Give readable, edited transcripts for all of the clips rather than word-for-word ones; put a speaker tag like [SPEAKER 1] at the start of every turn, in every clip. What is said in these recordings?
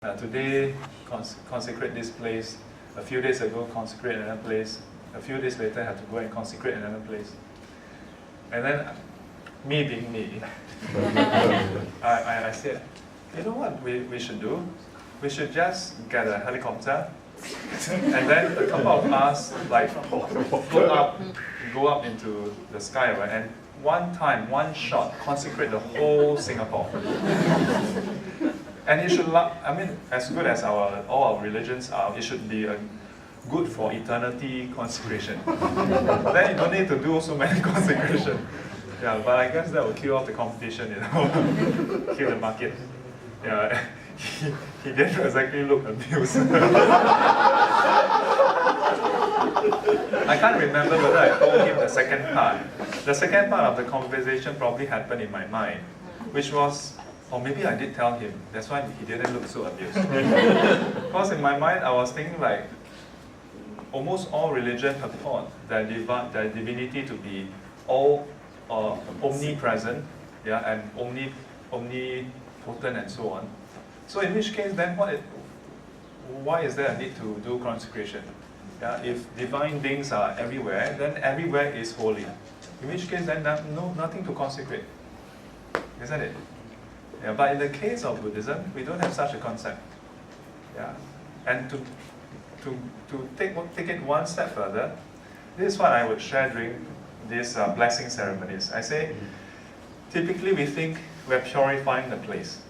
[SPEAKER 1] Today, consecrate this place. A few days ago, consecrate another place. A few days later, have to go and consecrate another place. And then, me being me, I said, you know what we should do? We should just get a helicopter, and then a couple of us like go up into the sky, right? And one time, one shot, consecrate the whole Singapore. And it should, I mean, as good as all our religions are, it should be good for eternity consecration. Then you don't need to do so many consecration. Yeah, but I guess that will kill off the competition, you know, kill the market. Yeah, he didn't exactly look amused. I can't remember whether I told him the second part. The second part of the conversation probably happened in my mind, which was, or maybe I did tell him, that's why he didn't look so amused. Because in my mind, I was thinking like, almost all religion purport their divinity to be all omnipresent, yeah, and omnipotent and so on. So in which case then, why is there a need to do consecration? Yeah, if divine beings are everywhere, then everywhere is holy. In which case then, nothing to consecrate, isn't it? Yeah, but in the case of Buddhism, we don't have such a concept. Yeah, and to take it one step further, this is what I would share during these blessing ceremonies. I say, typically we think we're purifying the place,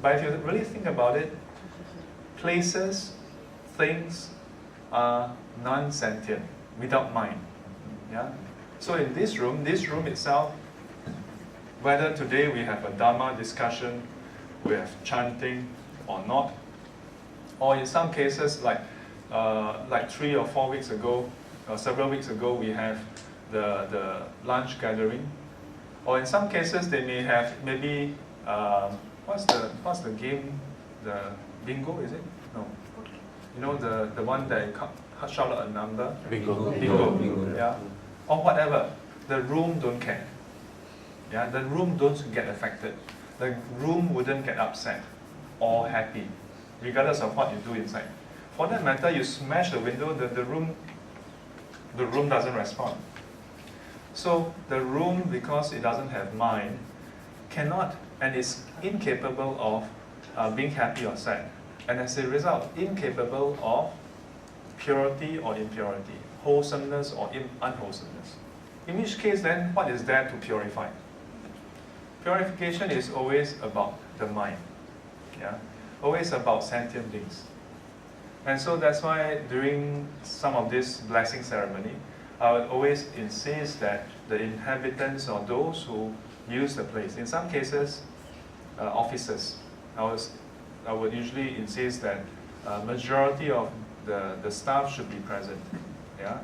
[SPEAKER 1] but if you really think about it, places, things are non-sentient, without mind. Yeah. So in this room itself, whether today we have a Dharma discussion, we have chanting or not, or in some cases like 3 or 4 weeks ago, or several weeks ago, we have the lunch gathering, or in some cases they may have maybe what's the game, the bingo, is it? No, you know the one that shout out a number. Bingo. Yeah, or whatever. The room don't care. Yeah, the room don't get affected. The room wouldn't get upset or happy, regardless of what you do inside. For that matter, you smash the window, the room doesn't respond. So the room, because it doesn't have mind, cannot and is incapable of being happy or sad. And as a result, incapable of purity or impurity, wholesomeness or unwholesomeness. In which case then, what is there to purify? Purification is always about the mind, yeah, always about sentient beings. And so that's why during some of this blessing ceremony, I would always insist that the inhabitants or those who use the place, in some cases, officers, I would usually insist that majority of the staff should be present, yeah.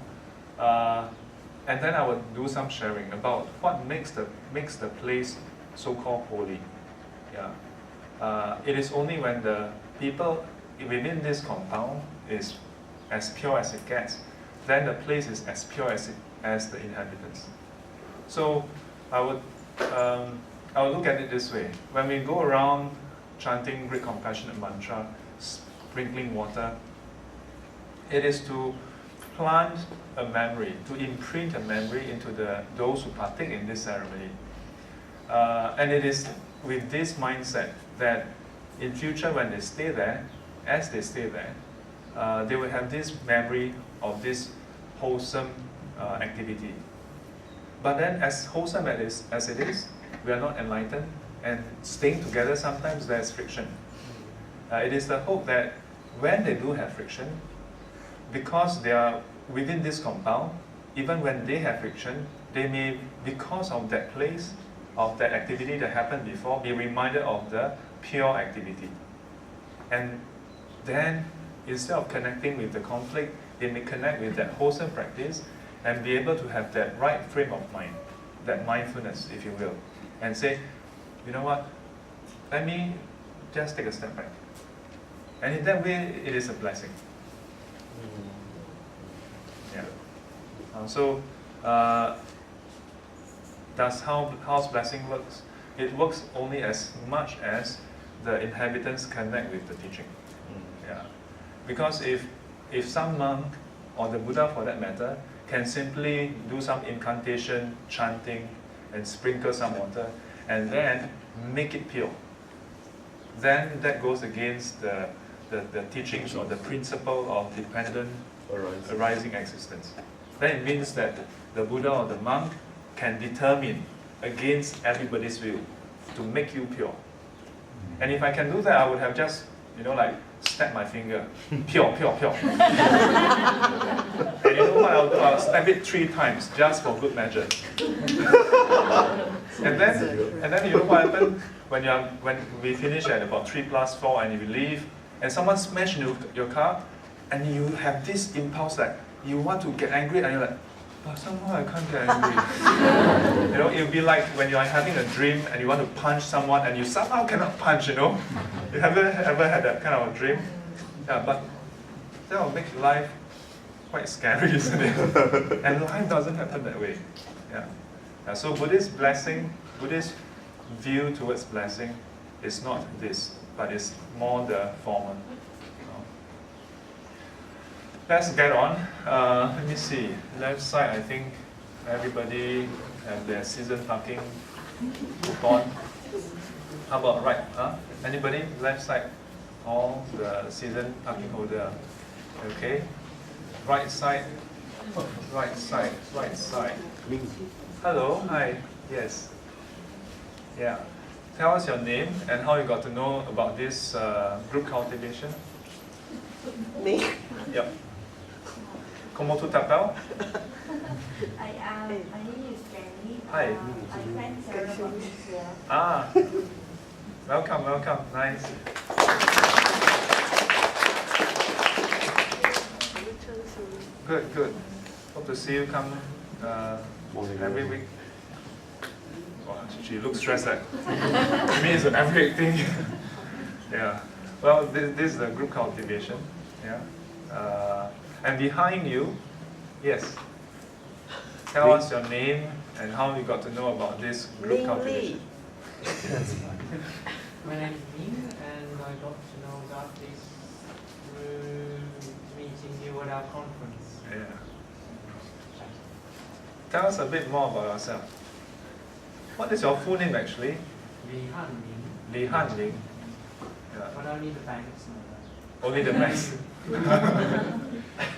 [SPEAKER 1] And then I would do some sharing about what makes the place so-called holy. Yeah. It is only when the people within this compound is as pure as it gets, then the place is as pure as the inhabitants. So I would look at it this way. When we go around chanting great compassionate mantra, sprinkling water, it is to plant a memory, to imprint a memory into those who partake in this ceremony. And it is with this mindset that in future when they stay there, as they stay there, they will have this memory of this wholesome activity. But then as wholesome as it is, we are not enlightened, and staying together sometimes there's friction. It is the hope that when they do have friction, because they are within this compound, even when they have friction, they may, because of that place, of that activity that happened before, be reminded of the pure activity. And then, instead of connecting with the conflict, they may connect with that wholesome practice and be able to have that right frame of mind, that mindfulness, if you will, and say, you know what, let me just take a step back. And in that way, it is a blessing. Yeah. That's how house blessing works. It works only as much as the inhabitants connect with the teaching. Yeah. Because if some monk, or the Buddha for that matter, can simply do some incantation, chanting, and sprinkle some water, and then make it pure, then that goes against the teachings or the principle of dependent arising existence. Then it means that the Buddha or the monk can determine against everybody's will to make you pure. And if I can do that, I would have just, like, snap my finger, pure, pure, pure. And you know what I'll do? I'll snap it 3 times just for good measure. and then you know what happened when we finish at about 3+4 and you leave, and someone smashed into your car, and you have this impulse that you want to get angry, and you're like, but somehow I can't get angry. It'll be like when you're having a dream and you want to punch someone and you somehow cannot punch, You ever had that kind of a dream? Yeah, but that will make life quite scary, isn't it? And life doesn't happen that way. Yeah. So Buddhist blessing, Buddhist view towards blessing is not this, but it's more the former. Let's get on. Let me see. Left side, I think everybody have their season parking coupon. How about right? Anybody? Left side? All the season parking holder. Okay. Right side. Right side. Right side. Hello. Hi. Yes. Yeah. Tell us your name and how you got to know about this group cultivation.
[SPEAKER 2] Me?
[SPEAKER 1] Yep. Comment tu t'appelles?
[SPEAKER 3] My name is Jenny.
[SPEAKER 1] Hi.
[SPEAKER 3] My friend Sarah from here.
[SPEAKER 1] Ah. Welcome, welcome. Nice. Good, good. Hope to see you come every week. Oh, she looks stressed out. To me, it's an every week thing. Yeah. Well, this is the group cultivation. Yeah. And behind you, yes. Tell us your name and how you got to know about this group cultivation.
[SPEAKER 4] My name is Ming, and I got to know about this through meeting you at our conference.
[SPEAKER 1] Yeah. Tell us a bit more about yourself. What is your full name actually?
[SPEAKER 4] Li Han Ming.
[SPEAKER 1] Li Han Ming. Yeah.
[SPEAKER 4] But only the banks know that.
[SPEAKER 1] Only the banks.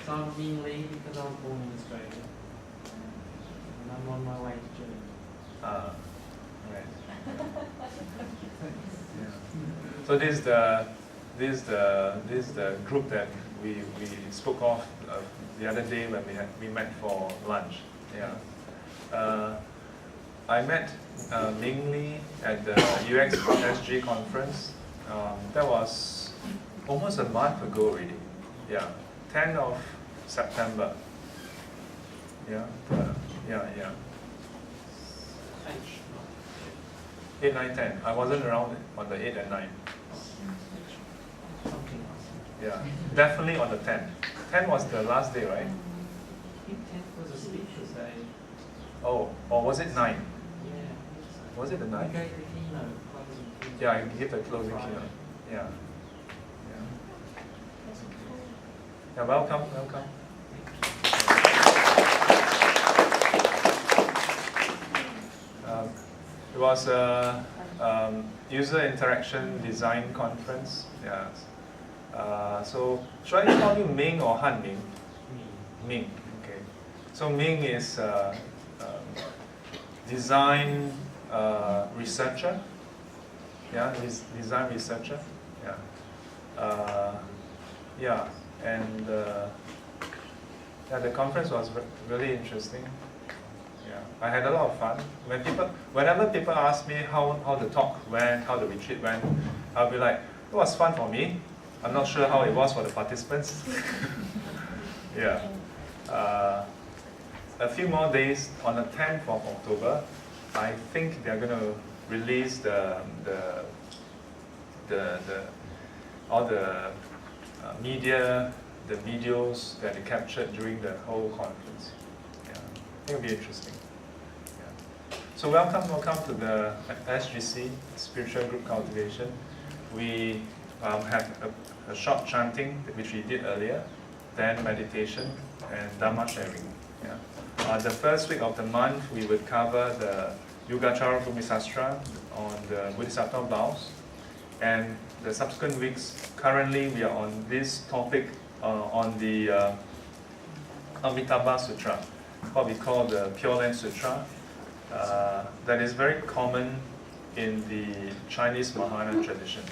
[SPEAKER 4] So I'm Ming Li because I was born in Australia. And I'm on my way to Germany.
[SPEAKER 1] Right. Yeah. So this is the group that we spoke of the other day when we met for lunch. Yeah. I met Ming Li at the UXSG conference. That was almost a month ago already. Yeah, 10th of September. Yeah, yeah. 8, 9, 10. I wasn't around on the 8 and 9.
[SPEAKER 4] Something else.
[SPEAKER 1] Yeah, definitely on the 10th. 10 was the last day, right?
[SPEAKER 4] I think 10th was a speaker's day.
[SPEAKER 1] Oh, or was it 9?
[SPEAKER 4] Yeah.
[SPEAKER 1] Was it the
[SPEAKER 4] I
[SPEAKER 1] 9th?
[SPEAKER 4] gave the keynote. Closing keynote.
[SPEAKER 1] Yeah, I gave the closing keynote. Yeah. Yeah, welcome, welcome. It was a user interaction design conference. Yeah. So should I call you Ming or Han Ming? Ming. Okay. So Ming is design researcher. Yeah, he's design researcher. Yeah. Yeah, and yeah, the conference was really interesting. Yeah, I had a lot of fun. Whenever people ask me how the talk went, how the retreat went, I'll be like, it was fun for me. I'm not sure how it was for the participants. Yeah. A few more days, on the 10th of October, I think they're going to release all the media, the videos that they captured during the whole conference. Yeah, I think it'll be interesting. Yeah. So welcome to the SGC, Spiritual Group Cultivation. we have a short chanting, which we did earlier, then meditation and Dhamma sharing. Yeah. The first week of the month, we would cover the Yogacara Bhumisastra on the Bodhisattva vows. And the subsequent weeks, currently we are on this topic on the Amitābha Sutra, what we call the Pureland Sutra, that is very common in the Chinese Mahayana tradition.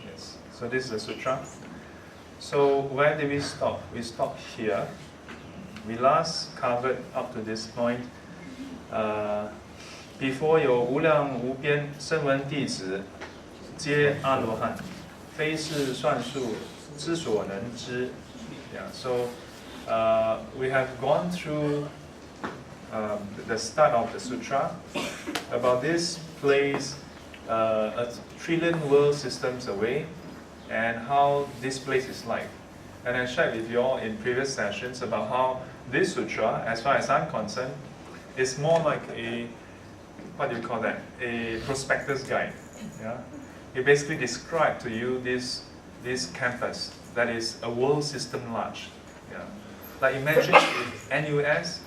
[SPEAKER 1] Yes, so this is the sutra. So where did we stop? We stopped here. We last covered up to this point. Before 有无量无边声闻弟子，皆阿罗汉，非是算数之所能知。Yeah, so we have gone through the start of the sutra about this place, a trillion world systems away, and how this place is like. And I shared with you all in previous sessions about how this sutra, as far as I'm concerned, is more like a, what do you call that? A prospector's guide. Yeah? It basically describes to you this campus that is a world system large. Yeah? Like imagine if NUS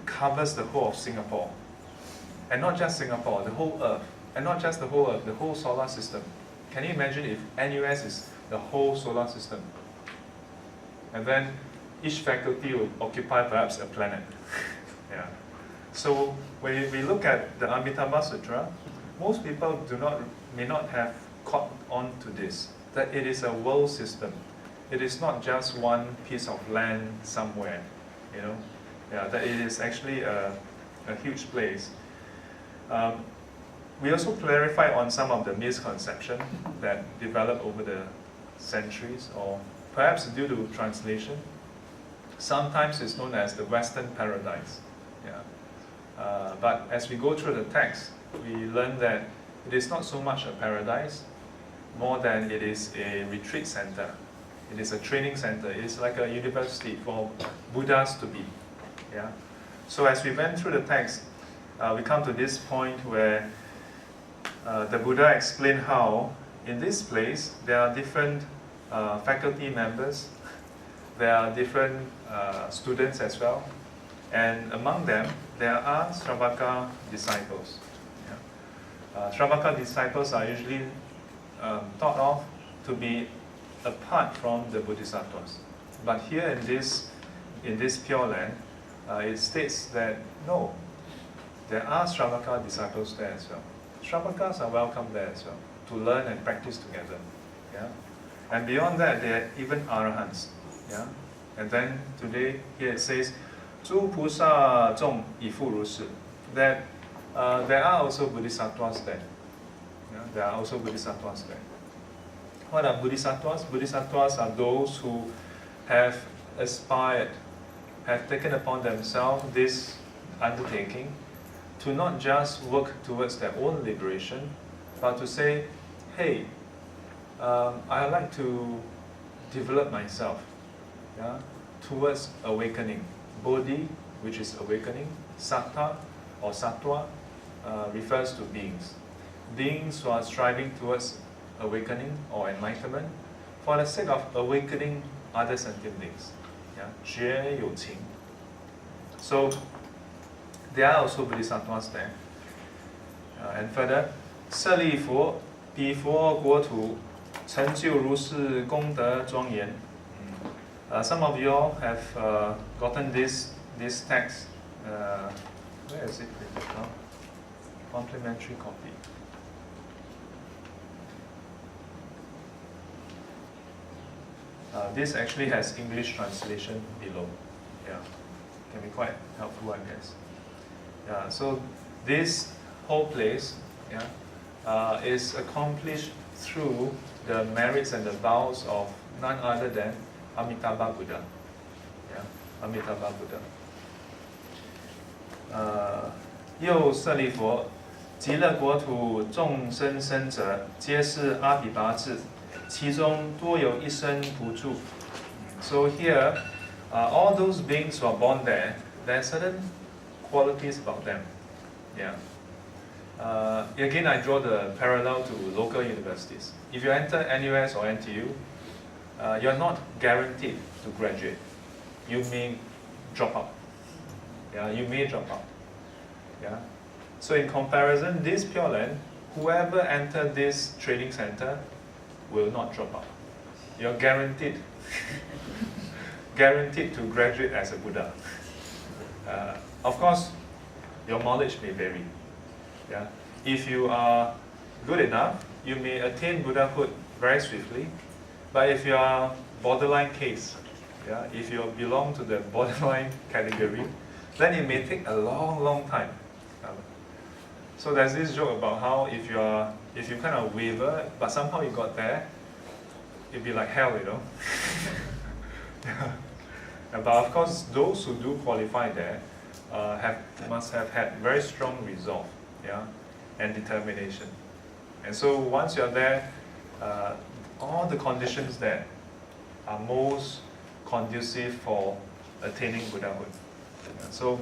[SPEAKER 1] covers the whole of Singapore. And not just Singapore, the whole Earth. And not just the whole Earth, the whole solar system. Can you imagine if NUS is the whole solar system? And then each faculty will occupy perhaps a planet. Yeah. So when we look at the Amitābha Sutra, most people may not have caught on to this, that it is a world system. It is not just one piece of land somewhere, you know. Yeah, that it is actually a huge place. We also clarify on some of the misconceptions that developed over the centuries, or perhaps due to translation. Sometimes it's known as the Western paradise. Yeah. But as we go through the text, we learn that it is not so much a paradise, more than it is a retreat center. It is a training center. It is like a university for Buddhas to be. Yeah. So as we went through the text, we come to this point where the Buddha explained how in this place there are different faculty members, there are different students as well, and among them there are Sravaka disciples. Yeah. Sravaka disciples are usually thought of to be apart from the Bodhisattvas. But here in this Pure Land, it states that no, there are Sravaka disciples there as well. Shravakas are welcome there as well, to learn and practice together. Yeah? And beyond that, there are even Arahants. Yeah? And then today, here it says, 诸菩萨众以复如是, that there are also Bodhisattvas there. Yeah? There are also Bodhisattvas there. What are Bodhisattvas? Bodhisattvas are those who have aspired, have taken upon themselves this undertaking to not just work towards their own liberation, but to say, hey, I like to develop myself, yeah, towards awakening. Bodhi, which is awakening. Sattva or sattva refers to beings. Beings who are striving towards awakening or enlightenment for the sake of awakening other sentient beings. Yeah? 觉有情. So there are also Bodhisattvas there. And further, 舍利弗，彼佛国土，成就如是功德庄严. Some of you all have gotten this text. Where is it written now? Complimentary copy. This actually has English translation below. Yeah, can be quite helpful, I guess. Yeah, so this whole place, yeah, is accomplished through the merits and the vows of none other than Amitābha Buddha. Yeah, Amitābha Buddha. 又舍利弗，极乐国土众生生者，皆是阿比跋致，其中多有一生不住。So here, all those beings who are born there, there are certain qualities about them. Yeah. Again, I draw the parallel to local universities. If you enter NUS or NTU, you're not guaranteed to graduate. You may drop out. Yeah, you may drop out. Yeah. So in comparison, this Pure Land, whoever entered this training center will not drop out. You're guaranteed, guaranteed to graduate as a Buddha. Of course, your knowledge may vary. Yeah. If you are good enough, you may attain Buddhahood very swiftly. But if you are borderline case, yeah, if you belong to the borderline category, then it may take a long, long time. So there's this joke about how if you kind of waver, but somehow you got there, it'd be like hell, you know. Yeah. But of course, those who do qualify there must have had very strong resolve, yeah, and determination. And so once you're there, all the conditions that are most conducive for attaining Buddhahood. Yeah. So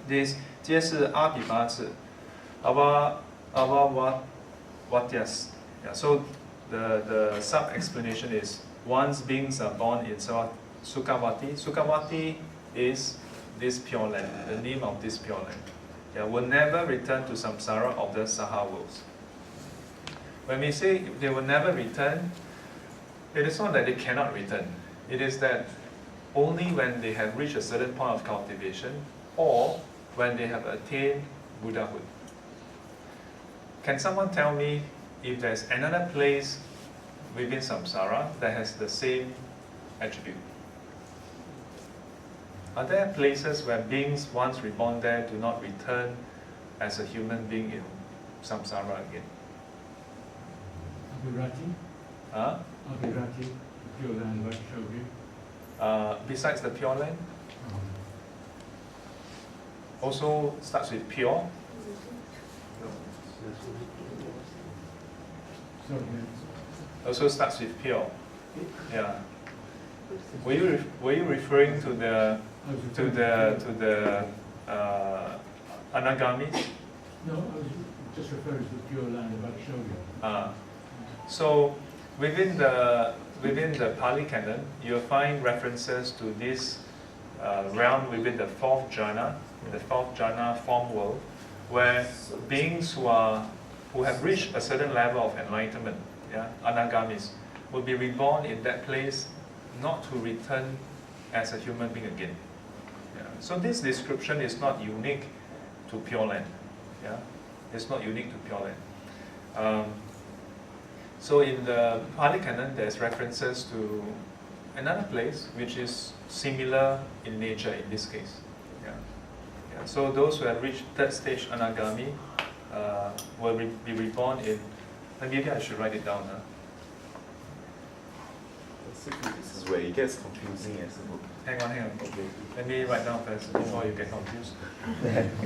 [SPEAKER 1] this 皆是阿比巴字 Avawatyas. Yeah, so the sub-explanation is once beings are born in Sukhavati. Sukhavati is this Pure Land, the name of this Pure Land. Yeah, will never return to samsara of the Saha worlds. When we say they will never return, it is not that they cannot return. It is that only when they have reached a certain point of cultivation or when they have attained Buddhahood. Can someone tell me if there's another place within samsara that has the same attribute? Are there places where beings once reborn there do not return as a human being in samsara again?
[SPEAKER 5] Abhirati?
[SPEAKER 1] Huh?
[SPEAKER 5] Abhirati, Pure Land, what showed you?
[SPEAKER 1] Besides the Pure Land? Also starts with pure. Also starts with pure. Yeah. Were you referring to the anagamis?
[SPEAKER 5] No, I was just referring to the Pure Land about Shogya.
[SPEAKER 1] So within the Pali Canon, you'll find references to this realm within the fourth jhana, form world, where beings who have reached a certain level of enlightenment, yeah, anagamis, will be reborn in that place, not to return as a human being again. Yeah. So this description is not unique to Pure Land. Yeah, it's not unique to Pure Land. So in the Pali Canon, there's references to another place which is similar in nature in this case. Yeah. Yeah. So those who have reached third stage anagami will be reborn in. Maybe I should write it down. Huh?
[SPEAKER 6] This is where it gets confusing as a book.
[SPEAKER 1] Hang on.
[SPEAKER 6] Okay.
[SPEAKER 1] Let me write down first before you get confused.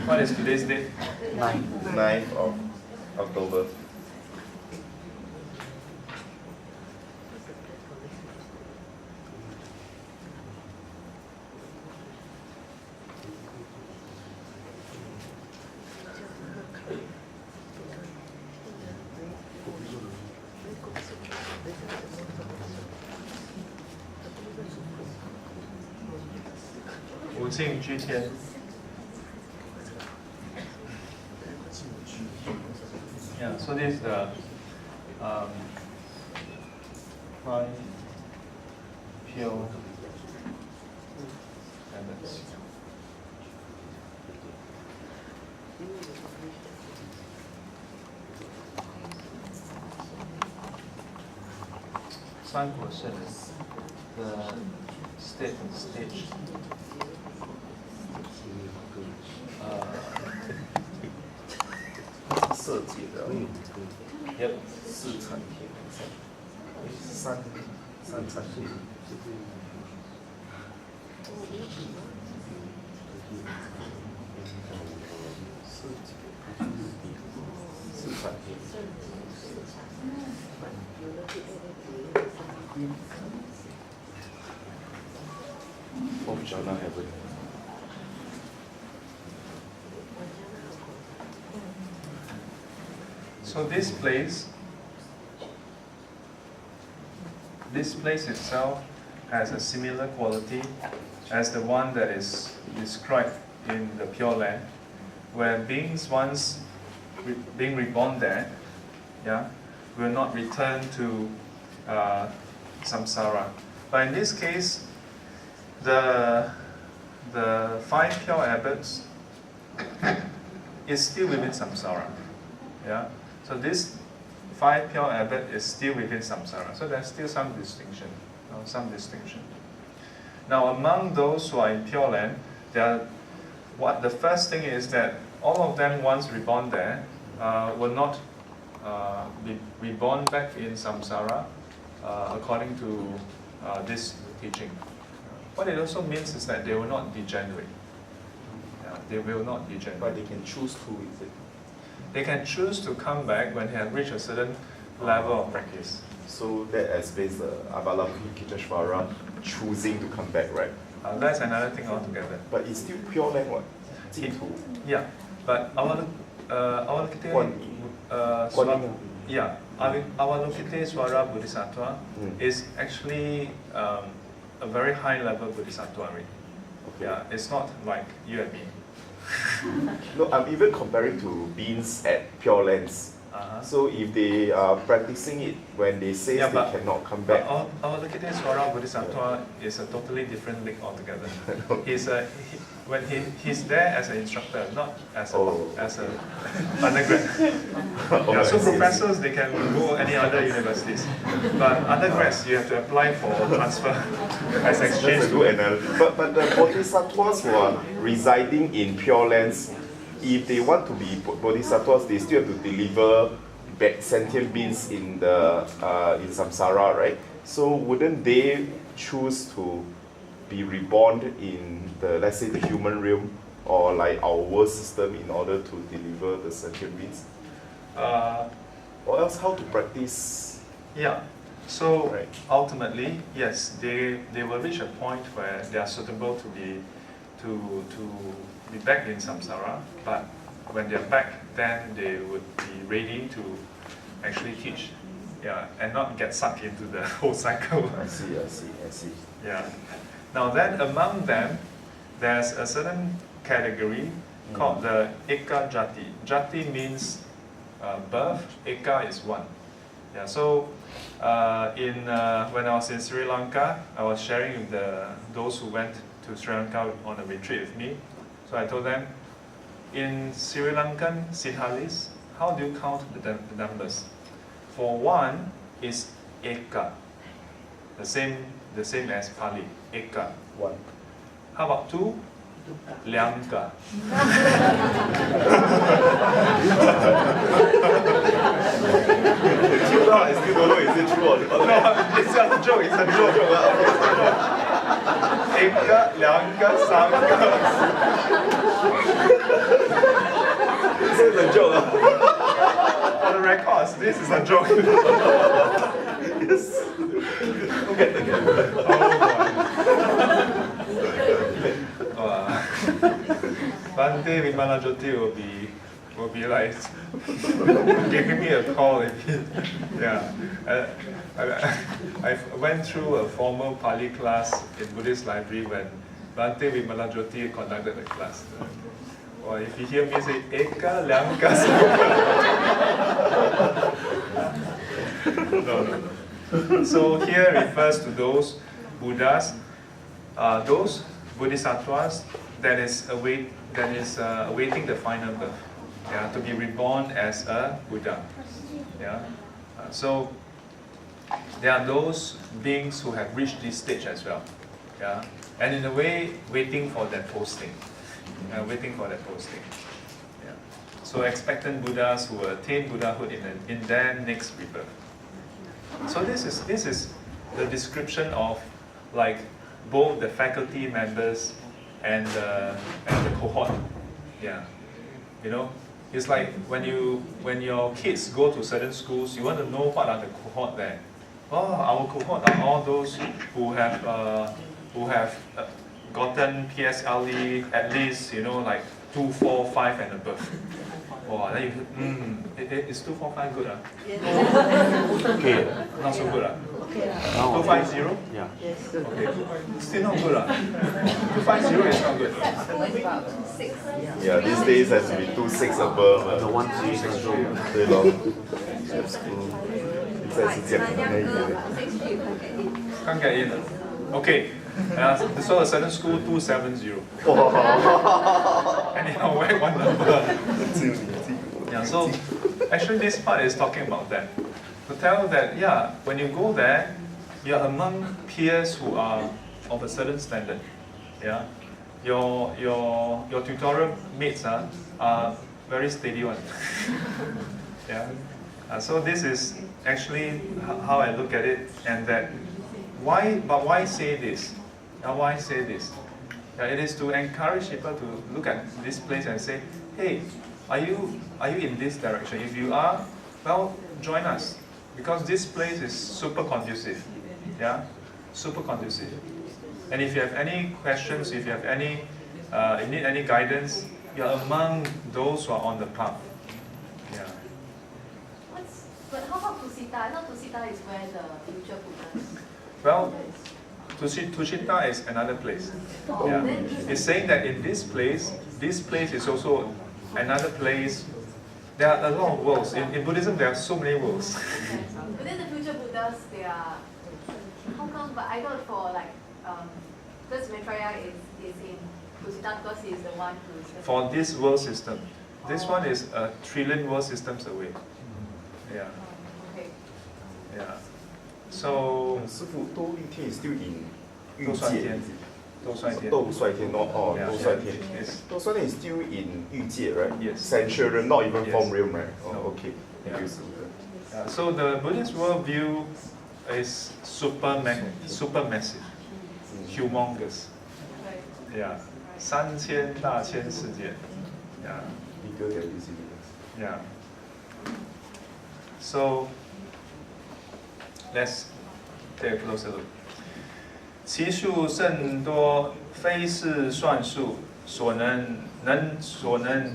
[SPEAKER 1] What is today's date?
[SPEAKER 6] 9th of October.
[SPEAKER 1] Wu Jing Ju Tian. Yeah, so this is the 5 pure habits. The stage. Yep.
[SPEAKER 6] 四禅天，三禅天。四禅天。Fourth jhana heaven.
[SPEAKER 1] So this place itself has a similar quality as the one that is described in the Pure Land, where beings once being reborn there, yeah, will not return to samsara. But in this case, the 5 pure abbots is still within samsara. Yeah? So this 5 pure abbot is still within samsara. So there's still some distinction. Now among those who are in Pure Land, the first thing is that all of them once reborn there will not be reborn back in samsara according to this teaching. What it also means is that they will not degenerate. They will not degenerate.
[SPEAKER 6] But they can choose to, is it?
[SPEAKER 1] They can choose to come back when they have reached a certain level of practice.
[SPEAKER 6] So that explains the Avalokiteshvara choosing to come back, right?
[SPEAKER 1] That's another thing altogether.
[SPEAKER 6] But it's still Pure Land, what?
[SPEAKER 1] Yeah, but Avalokiteshvara Bodhisattva is actually a very high level Bodhisattva already.
[SPEAKER 6] Okay.
[SPEAKER 1] Yeah, it's not like you and me.
[SPEAKER 6] No, I'm even comparing to beings at Pure Lands. So if they are practicing it when they say they cannot come back.
[SPEAKER 1] Avalokiteshvara Bodhisattva is a totally different league altogether. He's there as an instructor, not as a undergrad. Yeah, so professors, they can go any other universities, but undergrads you have to apply for transfer as exchange student.
[SPEAKER 6] But the bodhisattvas who are residing in Pure Lands, if they want to be bodhisattvas, they still have to deliver back sentient beings in samsara, right? So wouldn't they choose to be reborn in the, let's say, the human realm or like our world system in order to deliver the sentient beings? Or else how to practice?
[SPEAKER 1] Yeah. So ultimately, yes, they will reach a point where they are suitable to be back in samsara, but when they're back, then they would be ready to actually teach, yeah, and not get sucked into the whole cycle.
[SPEAKER 6] I see.
[SPEAKER 1] Yeah. Now then, among them, there's a certain category called the Eka Jati. Jati means birth. Eka is one. Yeah. So when I was in Sri Lanka, I was sharing with those who went to Sri Lanka on a retreat with me. So I told them, in Sri Lankan Sinhalese, how do you count the numbers? For one is Eka, the same as Pali, Eka.
[SPEAKER 6] One.
[SPEAKER 1] How about two? Liangka.
[SPEAKER 6] Till now, I still don't know is it true or not.
[SPEAKER 1] No, it's a joke, it's a joke. Eka, Liangka, Sangka.
[SPEAKER 6] This is a joke.
[SPEAKER 1] For the records, this is a joke.
[SPEAKER 6] Yes. Okay.
[SPEAKER 1] Bhante Vimalajoti will be like giving me a call. Yeah, I went through a formal Pali class in Buddhist library when Bhante Vimalajoti conducted the class. Or if you hear me say Eka, Liangka, No. So here refers to those Buddhas, those Bodhisattvas that is awaiting the final birth, yeah, to be reborn as a Buddha. Yeah. So there are those beings who have reached this stage as well. Yeah. And in a way, waiting for that posting. Yeah. So expectant Buddhas who will attain Buddhahood in their next rebirth. So this is the description of like both the faculty members and the cohort. Yeah. You know, it's like when your kids go to certain schools, you want to know what are the cohort there. Oh, our cohort are all those who have gotten PSLE at least, like 2, 4, 5 and above. Wow, then you it's 245 good,
[SPEAKER 6] Okay.
[SPEAKER 1] not so good,
[SPEAKER 2] Okay lah.
[SPEAKER 1] 250?
[SPEAKER 6] Yeah.
[SPEAKER 2] Yes.
[SPEAKER 1] Okay, still not good, 250 is not good.
[SPEAKER 3] School is about 6.
[SPEAKER 6] Yeah, these days has to be 2.6 above. 对咯。现在是这样，应该有点。
[SPEAKER 1] Can't get in. Okay, so a certain school 270.
[SPEAKER 6] 哇！
[SPEAKER 1] Anyhow, whack one number. Yeah, so actually this part is talking about that. To tell that, yeah, when you go there, you're among peers who are of a certain standard. Yeah, your tutorial mates are very steady one. Yeah, so this is actually how I look at it, and that why say this? Why say this? It is to encourage people to look at this place and say, hey, are you in this direction? If you are, well, join us, because this place is super conducive. Yeah, super conducive. And if you have any questions, if you have any, you need any guidance, you're among those who are on the path. Yeah.
[SPEAKER 3] But how about Tusita? I know Tusita is where the future Buddha is.
[SPEAKER 1] Well, Tushita is another place.
[SPEAKER 3] Oh,
[SPEAKER 1] Yeah.
[SPEAKER 3] then
[SPEAKER 1] It's saying that in this place is also another place. There are a lot of worlds. In Buddhism, there are so many worlds.
[SPEAKER 3] But then the future Buddhas, they are. How come? But I thought for like, because Maitreya is in Tusita because he is the one who is.
[SPEAKER 1] For this world system, this one is a trillion world systems away. Yeah,
[SPEAKER 3] Okay.
[SPEAKER 1] yeah. So
[SPEAKER 6] 师傅，兜率天 is still in 欲
[SPEAKER 1] 都算
[SPEAKER 6] 界
[SPEAKER 1] 天，都算天。
[SPEAKER 6] 斗率天 not all
[SPEAKER 1] Yeah,
[SPEAKER 6] 斗率天
[SPEAKER 1] yes.
[SPEAKER 6] 斗率天 is still in 欲界 right
[SPEAKER 1] Yes.
[SPEAKER 6] sensual realm not even
[SPEAKER 1] Yes.
[SPEAKER 6] form realm right
[SPEAKER 1] No.
[SPEAKER 6] okay thank
[SPEAKER 1] Yeah.
[SPEAKER 6] you 师傅
[SPEAKER 1] So the Buddhist worldview is super massive, humongous.
[SPEAKER 3] Right.
[SPEAKER 1] Yeah, 3000大千世界. Yeah,
[SPEAKER 6] bigger than this universe
[SPEAKER 1] yeah. So let's take a closer look. 其数甚多，非是算数，所能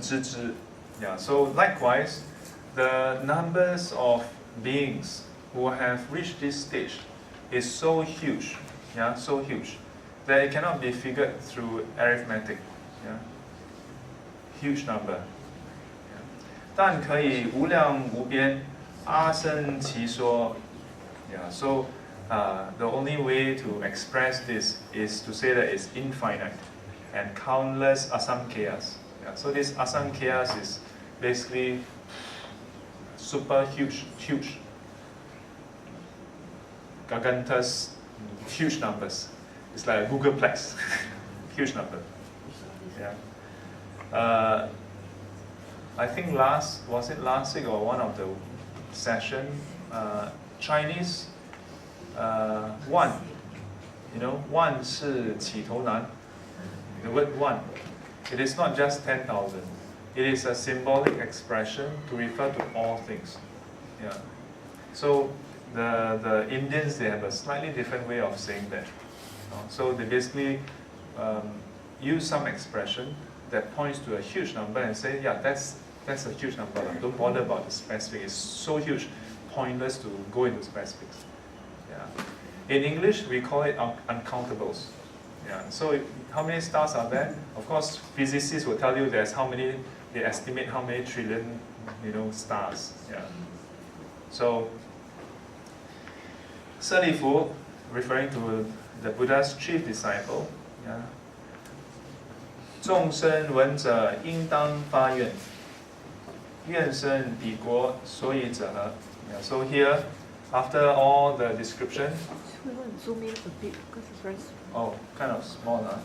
[SPEAKER 1] 知之. Yeah. So likewise, the numbers of beings who have reached this stage is so huge. Yeah, so huge that it cannot be figured through arithmetic. Yeah, huge number. Yeah. 但可以无量无边，阿僧祇说. Yeah, so the only way to express this is to say that it's infinite and countless asamkheyas. Yeah, so this asamkheyas is basically super huge. Gargantus, huge numbers. It's like a Googleplex, huge number. Yeah. I think last week or one of the session, Chinese, one, one 是起头难. The word one, it is not just 10,000. It is a symbolic expression to refer to all things. Yeah. So the Indians, they have a slightly different way of saying that. So they basically use some expression that points to a huge number and say, yeah, that's a huge number. Don't bother about the specific. It's so huge, pointless to go into specifics. Yeah. In English, we call it uncountables. Yeah. So how many stars are there? Of course, physicists will tell you there's how many. They estimate how many trillion, stars. Yeah. So, 舍利弗, referring to the Buddha's chief disciple. Yeah. 众生闻者应当发愿，愿生彼国，所以者何? Yeah. So here, after all the description.
[SPEAKER 2] We want to zoom in a bit because it's very small.
[SPEAKER 1] Oh, kind of small, huh?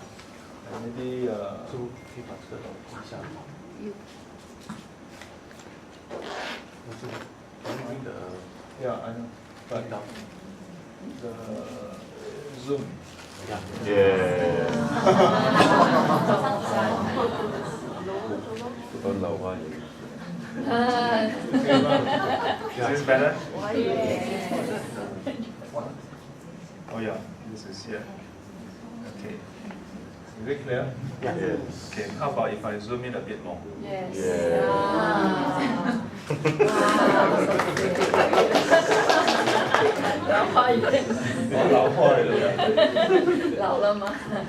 [SPEAKER 1] Maybe.
[SPEAKER 5] So 可以把这个放下吗？
[SPEAKER 2] You
[SPEAKER 1] Yeah, I know. But the Zoom.
[SPEAKER 6] yeah 不懂老花眼
[SPEAKER 1] Is this better?
[SPEAKER 2] why?
[SPEAKER 1] Oh yeah, this is here. Okay. Is it clear?
[SPEAKER 6] Yes.
[SPEAKER 1] Okay, how about if I zoom in a bit more?
[SPEAKER 3] Yes.
[SPEAKER 6] Yeah.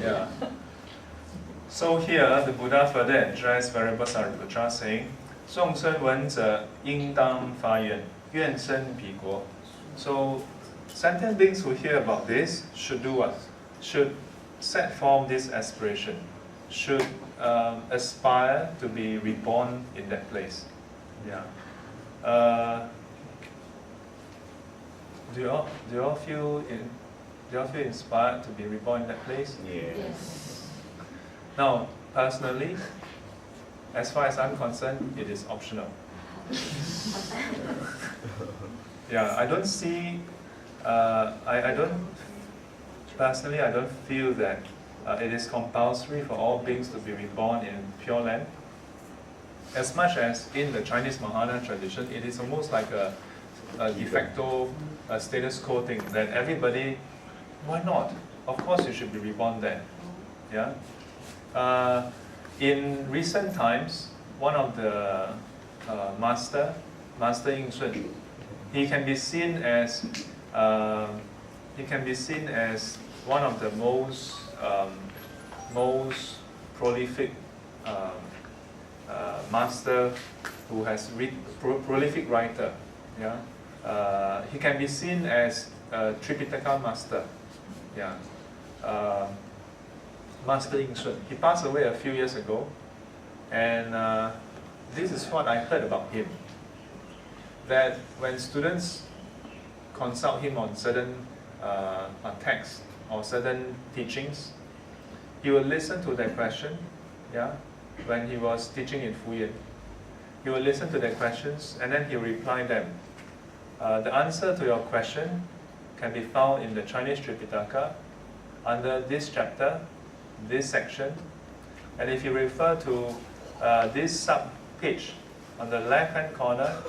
[SPEAKER 1] Yeah. So here, the Buddha further addressed Venerable Sariputta saying, 众生闻者应当发愿，愿生彼国. So, sentient beings who hear about this should do what? Should set forth this aspiration, should aspire to be reborn in that place. Yeah. Do you all feel inspired to be reborn in that place?
[SPEAKER 6] Yes.
[SPEAKER 1] Now, personally, as far as I'm concerned, it is optional. Yeah, I don't see. I don't personally. I don't feel that it is compulsory for all beings to be reborn in Pure Land. As much as in the Chinese Mahayana tradition, it is almost like a de facto status quo thing that everybody, why not? Of course, you should be reborn there. Yeah. In recent times, one of the Master Ying Sun, he can be seen as one of the most prolific master who has prolific writer. Yeah, he can be seen as a Tripitaka master. Yeah, Master Ying Sun. He passed away a few years ago, and this is what I heard about him. That when students consult him on certain texts or certain teachings, he will listen to their question. Yeah, when he was teaching in Fuyan, he will listen to their questions and then he will reply them. The answer to your question can be found in the Chinese Tripitaka under this chapter, this section, and if you refer to this sub-page on the left-hand corner,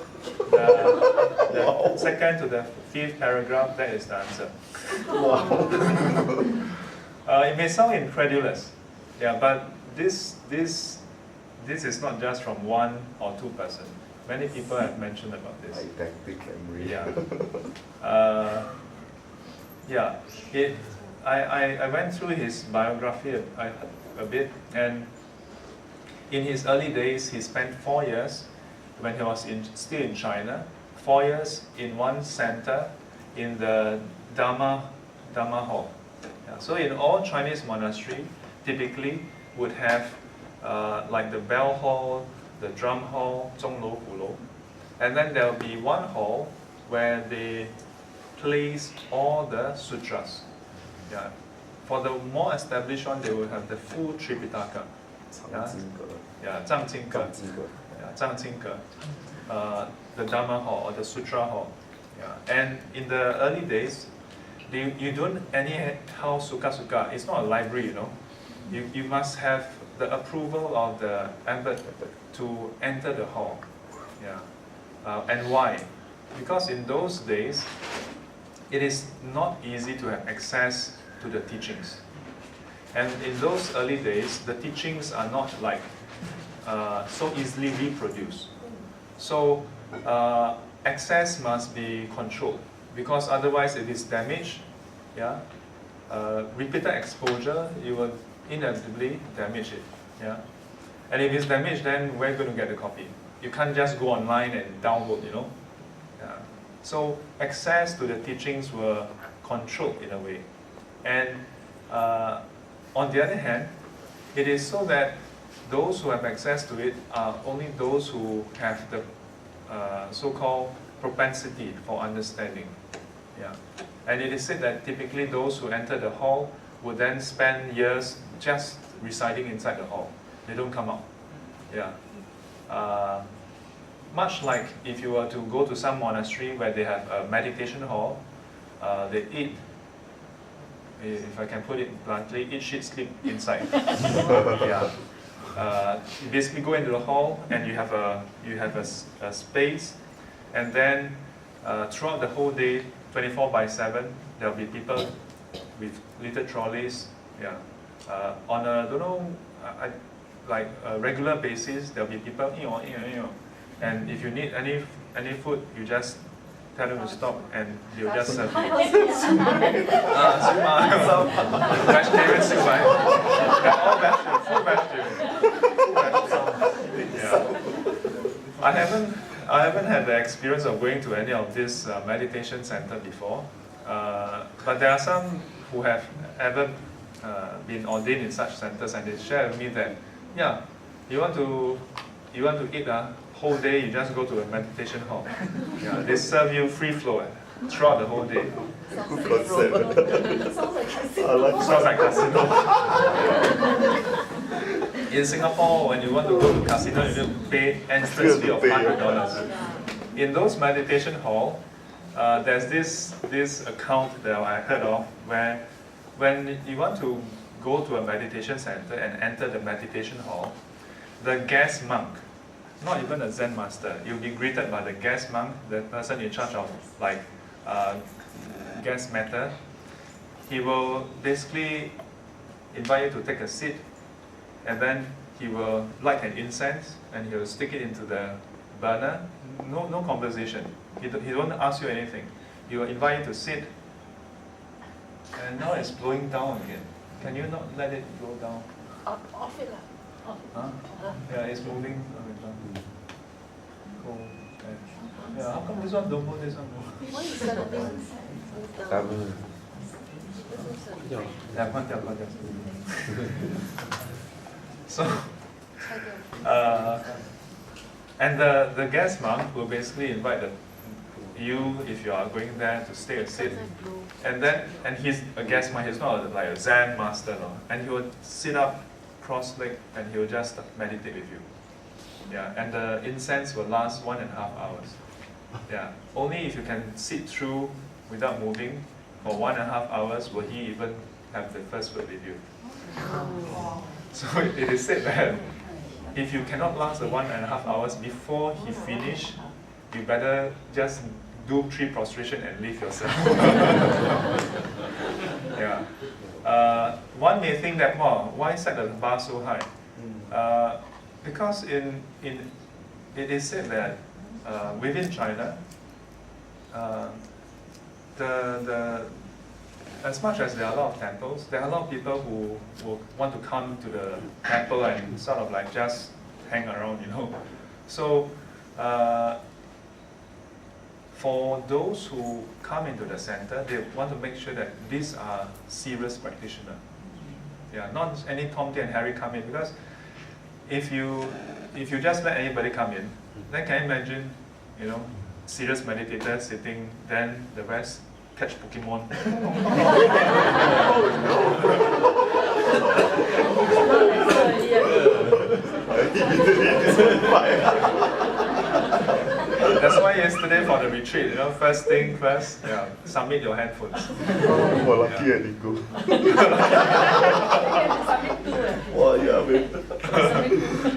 [SPEAKER 1] the second to the fifth paragraph, that is the answer. It may sound incredulous, yeah, but this is not just from one or two persons. Many people have mentioned about this.
[SPEAKER 6] Didactic memory.
[SPEAKER 1] Yeah. Yeah. I went through his biography a bit, and in his early days, he spent 4 years when he was still in China, 4 years in one center in the Dharma Hall. Yeah. So in all Chinese monastery, typically would have like the bell hall, the drum hall, 钟楼鼓楼, and then there will be one hall where they place all the sutras. Yeah. For the more established one, they will have the full Tripitaka. Yeah, 藏经阁. Yeah, 藏经阁. The Dharma hall or the Sutra hall. Yeah. And in the early days, you don't anyhow suka. It's not a library, you know. You must have the approval of the abbot to enter the hall. Yeah. And why? Because in those days, it is not easy to have access to the teachings. And in those early days, the teachings are not like so easily reproduced. So access must be controlled, because otherwise it is damaged. Yeah, repeated exposure, you will inevitably damage it. Yeah, and if it's damaged, then we're going to get a copy. You can't just go online and download, you know. Yeah. So access to the teachings were controlled in a way, and on the other hand, it is so that those who have access to it are only those who have the so-called propensity for understanding. Yeah. And it is said that typically those who enter the hall would then spend years just residing inside the hall. They don't come out. Yeah. Much like if you were to go to some monastery where they have a meditation hall, they eat, if I can put it bluntly, eat, shit, sleep inside. Yeah. You basically go into the hall and you have a space, and then throughout the whole day, 24/7, there'll be people with little trolleys, yeah, on a, don't know, like a regular basis, there'll be people, and if you need any food, you just tell them to stop and they'll just serve you. Vegetarian soup, right? They're all vegetarian, full vegetarian. Yeah. I haven't had the experience of going to any of this meditation center before, but there are some who have ever been ordained in such centers, and they share with me that, yeah, you want to eat a whole day, you just go to a meditation hall. Yeah, they serve you free flow throughout the whole day. Sounds like casino. In Singapore, when you want to go to casino, you need to pay entrance fee of $100. In those meditation hall, there's this account that I heard of where when you want to go to a meditation center and enter the meditation hall, the guest monk, not even a Zen master, you'll be greeted by the guest monk, the person in charge of like guest matter. He will basically invite you to take a seat, and then he will light an incense and he will stick it into the burner. No conversation. He won't ask you anything. He will invite you to sit. And now it's blowing down again. Can you not let it blow down?
[SPEAKER 2] Off it.
[SPEAKER 1] Huh? Yeah, it's moving. Cool. Yeah, how come this one don't move, this one move?
[SPEAKER 2] Why is that thing?
[SPEAKER 1] Yeah, contact. So, and the guest monk will basically invite you, if you are going there, to stay a sit. And he's a guest monk, he's not like a Zen master, no? And he will sit up cross-legged and he will just meditate with you. Yeah, and the incense will last 1.5 hours. Yeah, only if you can sit through without moving for 1.5 hours will he even have the first word with you. So it is said that if you cannot last the 1.5 hours before he finish, you better just do 3 prostration and leave yourself. Yeah. One may think that, well, why set the bar so high? Because it is said that within China, as much as there are a lot of temples, there are a lot of people who will want to come to the temple and sort of like just hang around, So for those who come into the center, they want to make sure that these are serious practitioners. Yeah, not any Tom, Dick, and Harry come in, because if you just let anybody come in, then can you imagine, serious meditators sitting, then the rest catch Pokemon. That's why yesterday for the retreat, first thing first, submit your handphones.
[SPEAKER 6] Oh, lucky I didn't go. Oh, yeah, man.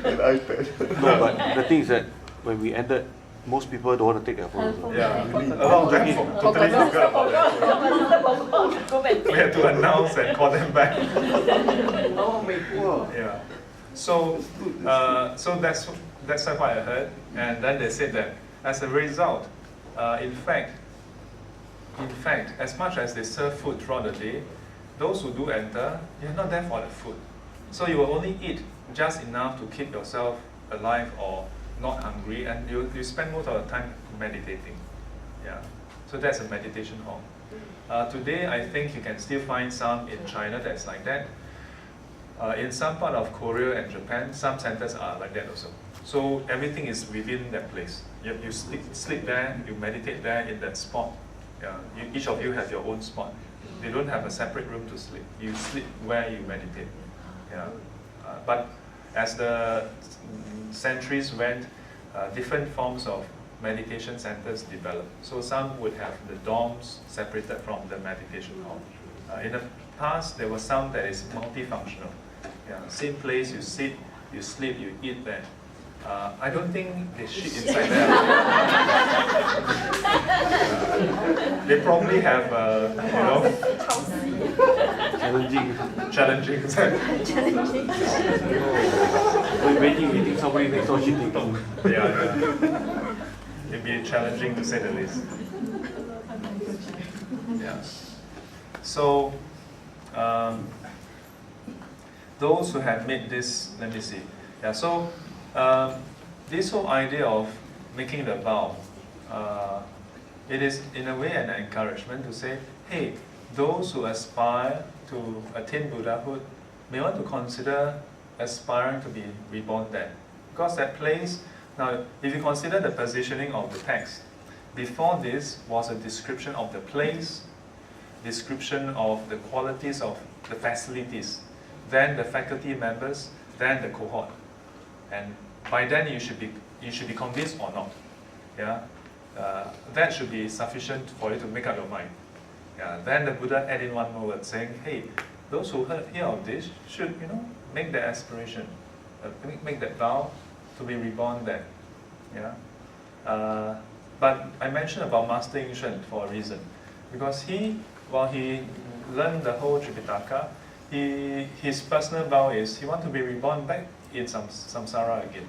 [SPEAKER 6] An iPad.
[SPEAKER 7] No, but the thing is that when we ended, most people don't want to take their phones.
[SPEAKER 1] Yeah, a lot of them totally forgot about their phone. We had to announce and call them back. Yeah. So that's what I heard, and then they said that as a result, in fact, as much as they serve food throughout the day, those who do enter, you're not there for the food. So you will only eat just enough to keep yourself alive or not hungry, and you spend most of the time meditating. Yeah. So that's a meditation hall. Today, I think you can still find some in China that's like that. In some part of Korea and Japan, some centers are like that also. So everything is within that place. You sleep there, you meditate there in that spot. Yeah. Each of you have your own spot. They don't have a separate room to sleep. You sleep where you meditate. Yeah. But as the centuries went, different forms of meditation centers developed. So some would have the dorms separated from the meditation hall. In the past, there were some that is multifunctional. Yeah, same place, you sit, you sleep, you eat there. I don't think they shit inside there. they probably have, challenging.
[SPEAKER 7] We're waiting somebody next door shitting.
[SPEAKER 1] Yeah. It'd be challenging to say the least. Yeah. So, those who have made this, let me see. Yeah. So, this whole idea of making the vow, it is in a way an encouragement to say, hey, those who aspire to attain Buddhahood may want to consider aspiring to be reborn there. Because that place, now if you consider the positioning of the text, before this was a description of the place, description of the qualities of the facilities, then the faculty members, then the cohort. And by then you should be convinced or not. Yeah? That should be sufficient for you to make up your mind. Yeah. Then the Buddha add in one more word saying, hey, those who hear of this should, make that aspiration, make that vow to be reborn there. Yeah. But I mentioned about Master Yin Shun for a reason, because while he learned the whole Tripitaka, his personal vow is he wants to be reborn back in samsara again,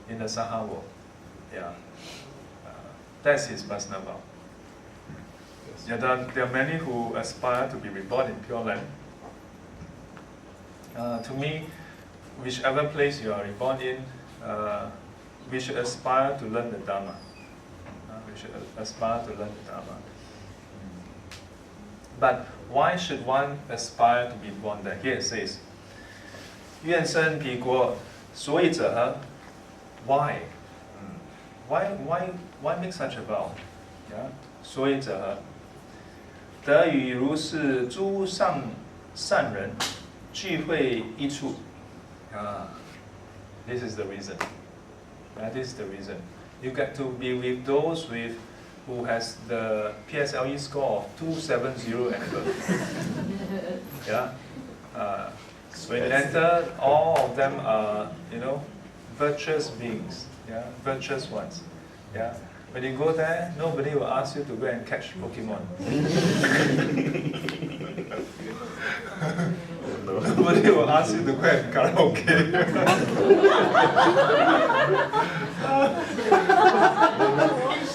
[SPEAKER 1] in the Saha world. Yeah. That's his personal vow. Yeah, there are many who aspire to be reborn in Pure Land. To me, whichever place you are reborn in, we should aspire to learn the Dharma. We should aspire to learn the Dharma. But why should one aspire to be born there? Here it says, 愿生彼国，所以者, why? Why make such a vow? Yeah? 所以者, 得与如是诸上善人聚会一处. This is the reason. This is the reason. You get to be with those who has the PSLE score of 270 and above. Yeah. When you enter, all of them are, virtuous beings. Yeah, virtuous ones. Yeah. When you go there, nobody will ask you to go and catch Pokemon. Nobody will ask you to go and karaoke.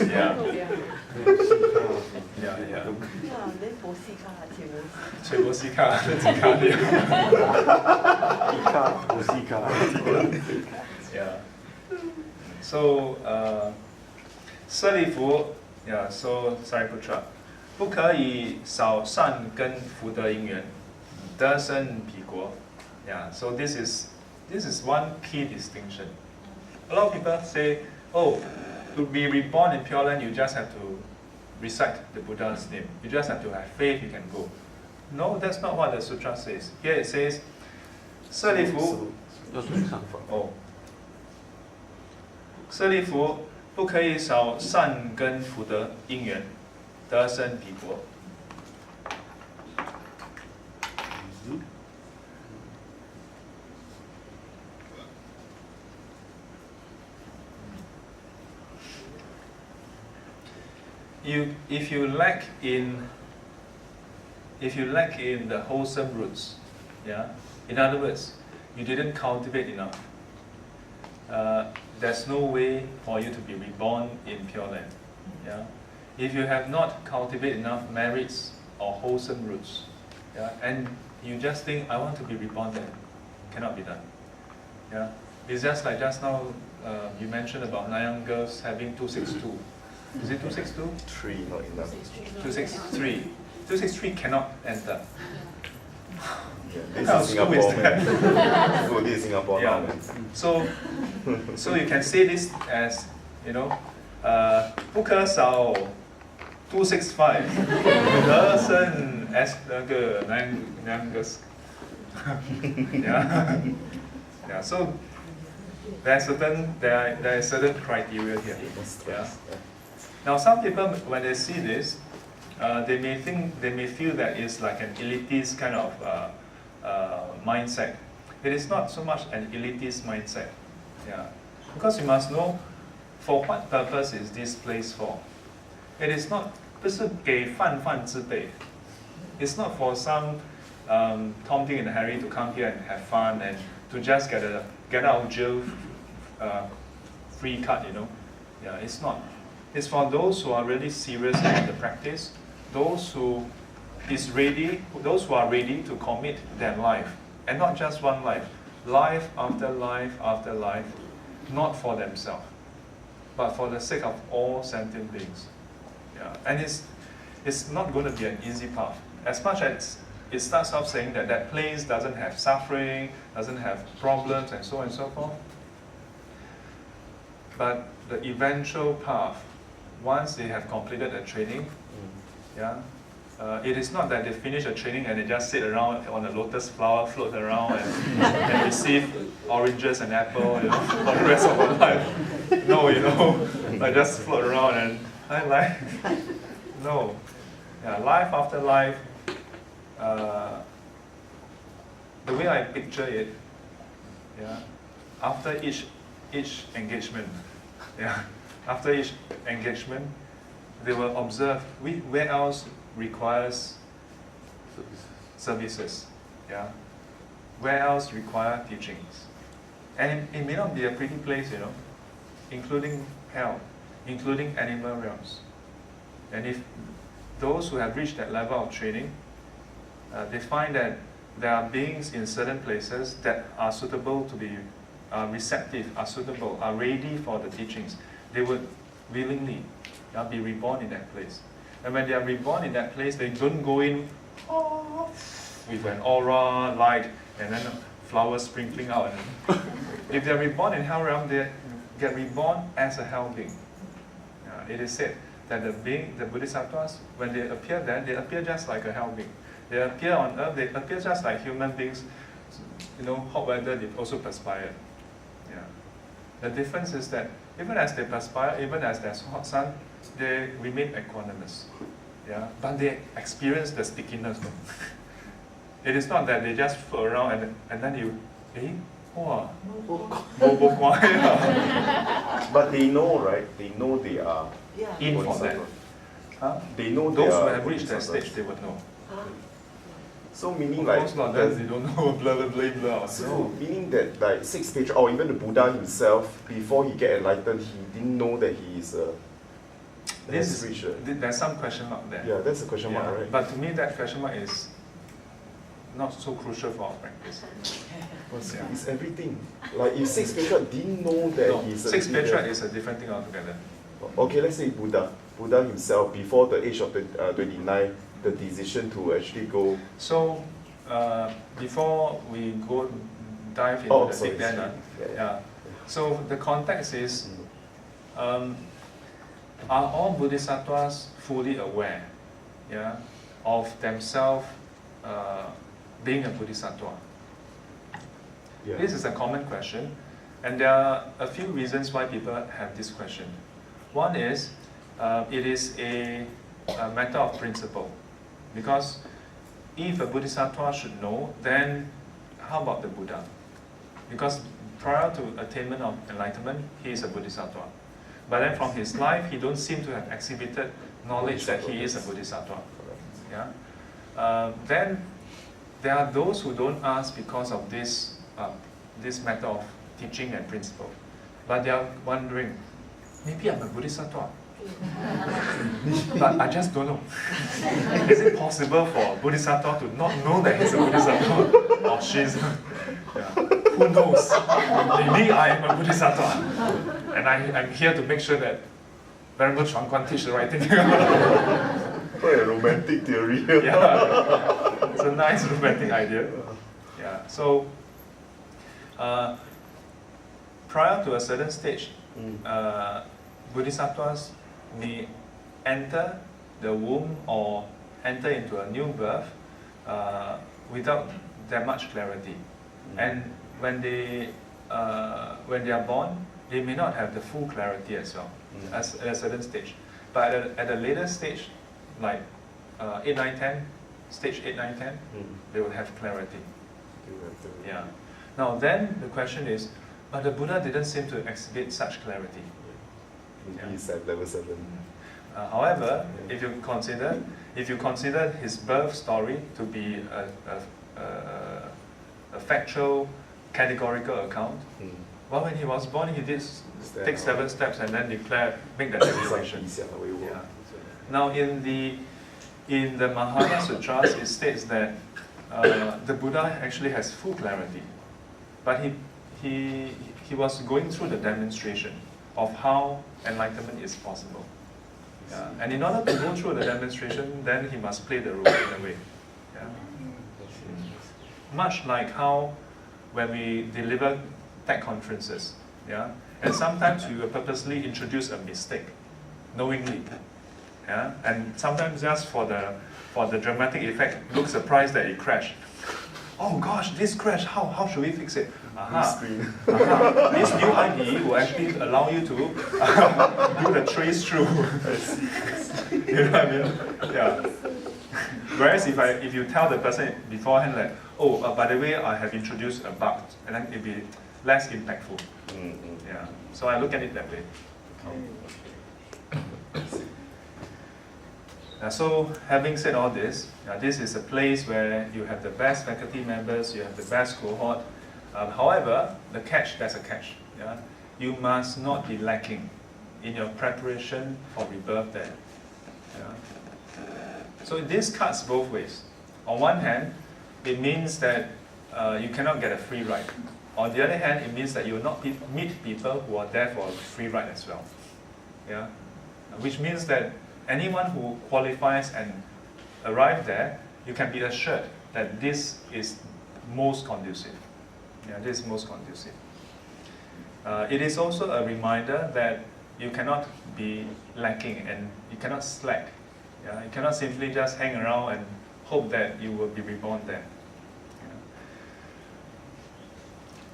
[SPEAKER 1] Yeah. Yeah. So, 舍利弗, yeah, so Sariputra, 不可以少善根福德因缘，得生彼国. Yeah, so this is one key distinction. A lot of people say, oh, to be reborn in Pure Land, you just have to recite the Buddha's name. You just have to have faith, you can go. No, that's not what the sutra says. Here it says, 舍利弗, oh, 舍利弗, 不可以少善根福德因缘，得生彼国。If you lack in the wholesome roots, yeah. In other words, you didn't cultivate enough. There's no way for you to be reborn in Pure Land. Yeah? If you have not cultivated enough merits or wholesome roots, yeah, and you just think, I want to be reborn there, cannot be done. Yeah? It's just like just now you mentioned about Nanyang girls having 262. Is it 262?
[SPEAKER 6] 3 not enough.
[SPEAKER 1] 263. 263 cannot enter.
[SPEAKER 6] Yeah, this is Singapore, man. Oh, this is Singapore now, man.
[SPEAKER 1] So you can say this as, 不可少 265 得生 as 那个 Nanyang. Yeah. Yeah. So there are certain criteria here. Yeah. Now some people, when they see this, they may feel that it's like an elitist kind of mindset. It is not so much an elitist mindset. Yeah. Because you must know, for what purpose is this place for? It is not 不是给泛泛之辈。It's not for some Tom, Dick, and Harry to come here and have fun and to just get out of jail free card, you know. Yeah, it's not. It's for those who are really serious in the practice, those who are ready to commit their life, and not just one life, life after life after life, not for themselves, but for the sake of all sentient beings. Yeah, and it's not going to be an easy path. As much as it starts off saying that that place doesn't have suffering, doesn't have problems, and so on and so forth. But the eventual path, once they have completed the training, yeah, it is not that they finish the training and they just sit around on a lotus flower, float around and receive oranges and apple, you know, for the rest of their life. No, you know, I just float around and I like, no. Yeah, life after life, the way I picture it, yeah, after each engagement, yeah, after each engagement, they will observe where else requires services, yeah, where else require teachings, and it may not be a pretty place, you know, including hell, including animal realms, and if those who have reached that level of training, they find that there are beings in certain places that are suitable to be receptive, are suitable, are ready for the teachings. They would willingly be reborn in that place. And when they are reborn in that place, they don't go in with an aura, light, and then flowers sprinkling out. If they are reborn in hell realm, they get reborn as a hell being. It is said that the Bodhisattvas, when they appear there, they appear just like a hell being. They appear on earth, they appear just like human beings. You know, hot weather, they also perspire. Yeah. The difference is that even as they perspire, even as there's hot sun, they remain equanimous. Yeah. But they experience the stickiness. It is not that they just float around and then you, wow,
[SPEAKER 6] But they know, right? They know they are
[SPEAKER 1] in for that. Huh?
[SPEAKER 6] They know
[SPEAKER 1] those
[SPEAKER 6] they
[SPEAKER 1] who
[SPEAKER 6] are
[SPEAKER 1] have reached that
[SPEAKER 6] bodhisattvas.
[SPEAKER 1] stage, they would know.
[SPEAKER 6] So meaning
[SPEAKER 1] Of
[SPEAKER 6] like
[SPEAKER 1] course not, then they don't know blah blah blah blah.
[SPEAKER 6] so meaning that like sixth page or even the Buddha himself, before he get enlightened, he didn't know that he is a
[SPEAKER 1] There's some question mark there.
[SPEAKER 6] Yeah, that's a question mark, right?
[SPEAKER 1] But to me, that question mark is not so crucial for our practice.
[SPEAKER 6] It's everything. Like if sixth patriarch didn't know that he's a
[SPEAKER 1] sixth patriarch is a different thing altogether.
[SPEAKER 6] Okay, let's say Buddha himself, before the age of 29, the decision to actually go.
[SPEAKER 1] So, before we go dive into the big then, yeah. So the context is, are all bodhisattvas fully aware, yeah, of themselves being a bodhisattva?
[SPEAKER 6] Yeah.
[SPEAKER 1] This is a common question, and there are a few reasons why people have this question. One is, it is a matter of principle, because if a bodhisattva should know, then how about the Buddha? Because prior to attainment of enlightenment, he is a bodhisattva. But then from his life, he don't seem to have exhibited knowledge that he is a bodhisattva. Yeah? Then there are those who don't ask because of this matter of teaching and principle. But they are wondering, maybe I'm a bodhisattva. But I just don't know. Is it possible for a bodhisattva to not know that he's a bodhisattva? Or she's who knows? Maybe I am a bodhisattva. And I'm here to make sure that Venerable Chuan teach the right thing.
[SPEAKER 6] Quite a romantic theory.
[SPEAKER 1] Yeah, it's a nice romantic idea. Yeah. So prior to a certain stage, bodhisattvas may enter the womb or enter into a new birth without that much clarity. And when they are born, they may not have the full clarity as well, at a certain stage. But at a later stage, like 8, 9, 10, stage 8, 9, 10, they will have clarity. Yeah. Now then the question is, but the Buddha didn't seem to exhibit such clarity.
[SPEAKER 6] Maybe he's at level 7.
[SPEAKER 1] However, if you consider his birth story to be a factual, categorical account, well, when he was born, he did take 7 steps and then make the declaration. Yeah. Now, in the Mahāna Sutras, it states that the Buddha actually has full clarity, but he was going through the demonstration of how enlightenment is possible. Yeah. And in order to go through the demonstration, then he must play the role in a way. Yeah. Much like how when we deliver tech conferences, yeah, and sometimes we will purposely introduce a mistake, knowingly, yeah, and sometimes just for the dramatic effect, look surprised that it crashed. Oh gosh, this crashed. How should we fix it? This new IDE will actually allow you to do the trace through. You know what I mean? Yeah. Whereas if you tell the person beforehand, like, oh, by the way, I have introduced a bug, and then it'll be less impactful. Yeah. So I look at it that way. So having said all this, this is a place where you have the best faculty members, you have the best cohort. However, there's a catch. Yeah? You must not be lacking in your preparation for rebirth there. Yeah? So this cuts both ways. On one hand, it means that you cannot get a free ride. On the other hand, it means that you will not meet people who are there for a free ride as well. Yeah? Which means that anyone who qualifies and arrive there, you can be assured that this is most conducive. Yeah, this is most conducive. It is also a reminder that you cannot be lacking and you cannot slack. Yeah? You cannot simply just hang around and hope that you will be reborn there.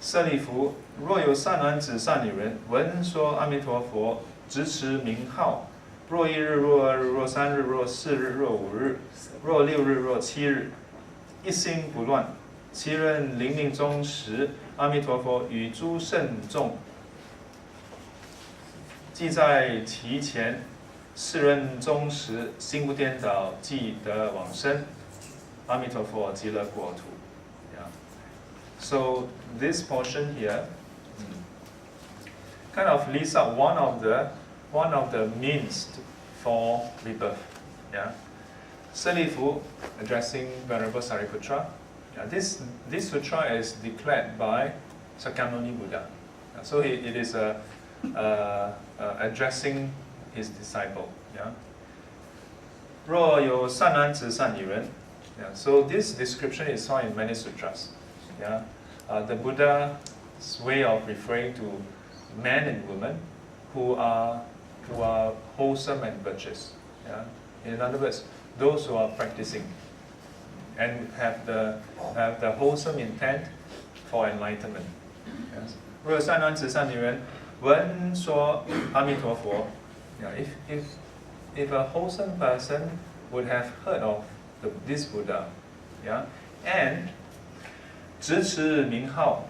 [SPEAKER 1] 舍利弗，若有善男子、善女人，闻说阿弥陀佛，直持名号，若1日、若2日、若3日、若4日、若5日、若6日、若7日，一心不乱，其人临命终时，阿弥陀佛与诸圣众即在其前，世人终时心不颠倒，即得往生，阿弥陀佛极乐国土。Yeah. So this portion here kind of lists up one of the means for rebirth. Yeah. 舍利弗 addressing Venerable Sariputra. Yeah, this sutra is declared by Sakyamuni Buddha. So it is addressing his disciple. Yeah. 若有善男子、善女人. Yeah. So this description is found in many sutras. Yeah. The Buddha's way of referring to men and women who are wholesome and virtuous. Yeah. In other words, those who are practicing and have the wholesome intent for enlightenment. Yes. 若有善男子、善女人，闻说阿弥陀佛. Yeah, if a wholesome person would have heard of this Buddha, yeah, and 直持名号.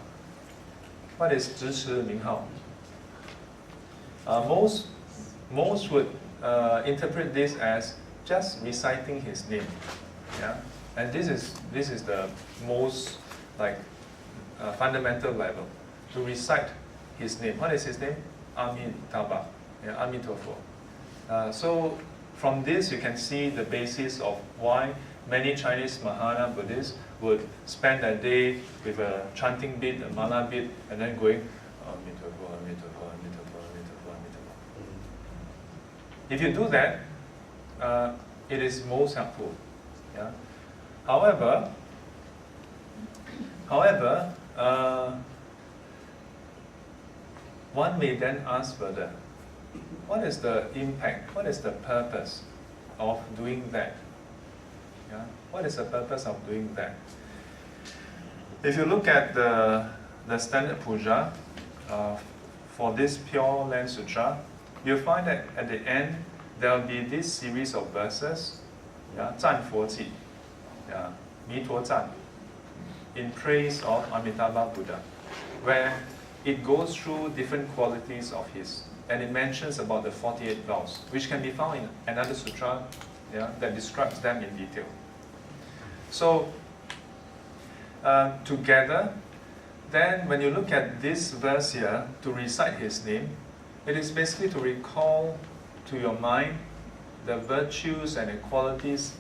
[SPEAKER 1] What is 直持名號? Most would interpret this as just reciting his name. Yeah, and this is the most fundamental level, to recite his name. What is his name? Amitābha. Yeah, Amituofo. So from this you can see the basis of why many Chinese Mahāna Buddhists would spend a day with a chanting bit, a mala bit, and then going Amituofo, Amituofo, Amituofo, Amituofo, Amituofo. If you do that, it is most helpful. Yeah. However, one may then ask further, what is the impact, what is the purpose of doing that? Yeah? What is the purpose of doing that? If you look at the standard puja for this Pure Land Sutra, you'll find that at the end there will be this series of verses, yeah, 赞佛偈, yeah, 弥陀赞, in praise of Amitābha Buddha, where it goes through different qualities of his and it mentions about the 48 vows, which can be found in another sutra, yeah, that describes them in detail. So, together, then when you look at this verse here, to recite his name, it is basically to recall to your mind the virtues and the qualities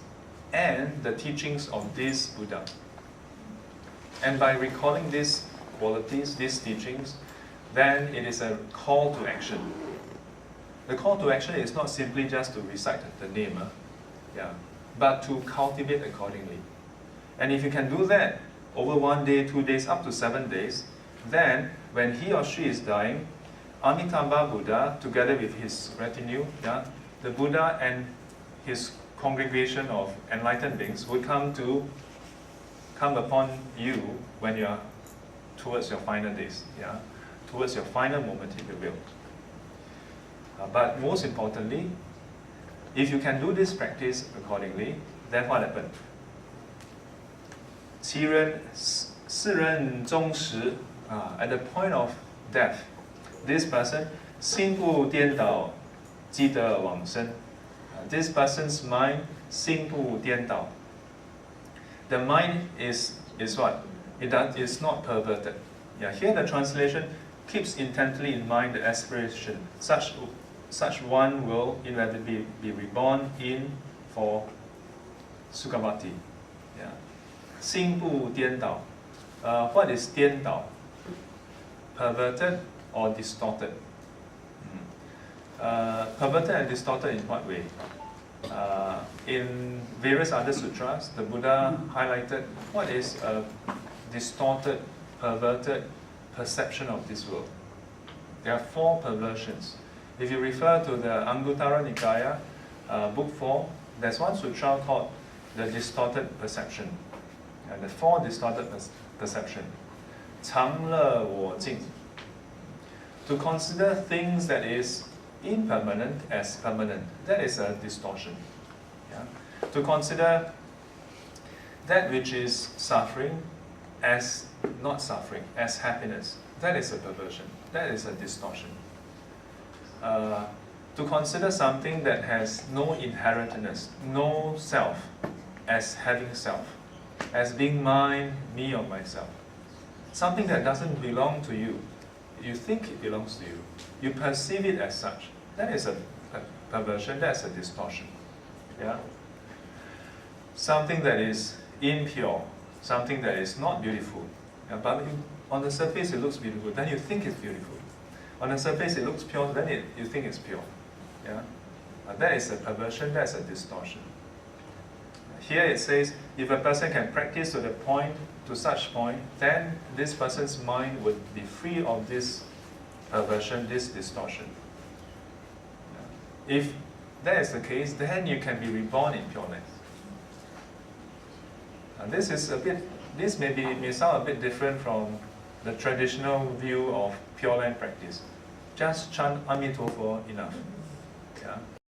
[SPEAKER 1] and the teachings of this Buddha. And by recalling these qualities, these teachings, then it is a call to action. The call to action is not simply just to recite the name, but to cultivate accordingly. And if you can do that over 1 day, 2 days, up to 7 days, then when he or she is dying, Amitābha Buddha, together with his retinue, the Buddha and his congregation of enlightened beings would come upon you when you are towards your final days, towards your final moment, if you will. But most importantly, if you can do this practice accordingly, then what happened? 世人终时, at the point of death, this person 心不颠倒, 即得往生. This person's mind 心不颠倒. The mind is what? It's not perverted. Here the translation keeps intently in mind the aspiration. Such one will inevitably be reborn in for Sukhavati. 心不颠倒. What is 颠倒? Perverted or distorted? Perverted and distorted in what way? In various other sutras, the Buddha highlighted what is a distorted, perverted perception of this world. There are 4 perversions. If you refer to the Anguttara Nikaya, book 4, there's one sutra called the distorted perception. And the 4 distorted perception. 常乐我净. To consider things that is impermanent as permanent, that is a distortion. To consider that which is suffering as not suffering, as happiness, that is a perversion, that is a distortion. To consider something that has no inherentness, no self, as having self, as being mine, me or myself. Something that doesn't belong to you. You think it belongs to you. You perceive it as such. That is a perversion, that's a distortion. Something that is impure, something that is not beautiful. But on the surface it looks beautiful, then you think it's beautiful. On the surface it looks pure, then you think it's pure. That is a perversion, that's a distortion. Here it says, if a person can practice to such point, then this person's mind would be free of this perversion, this distortion. If that is the case, then you can be reborn in pureness. This may sound a bit different from the traditional view of Pure Land practice. Just chant Amituofo enough.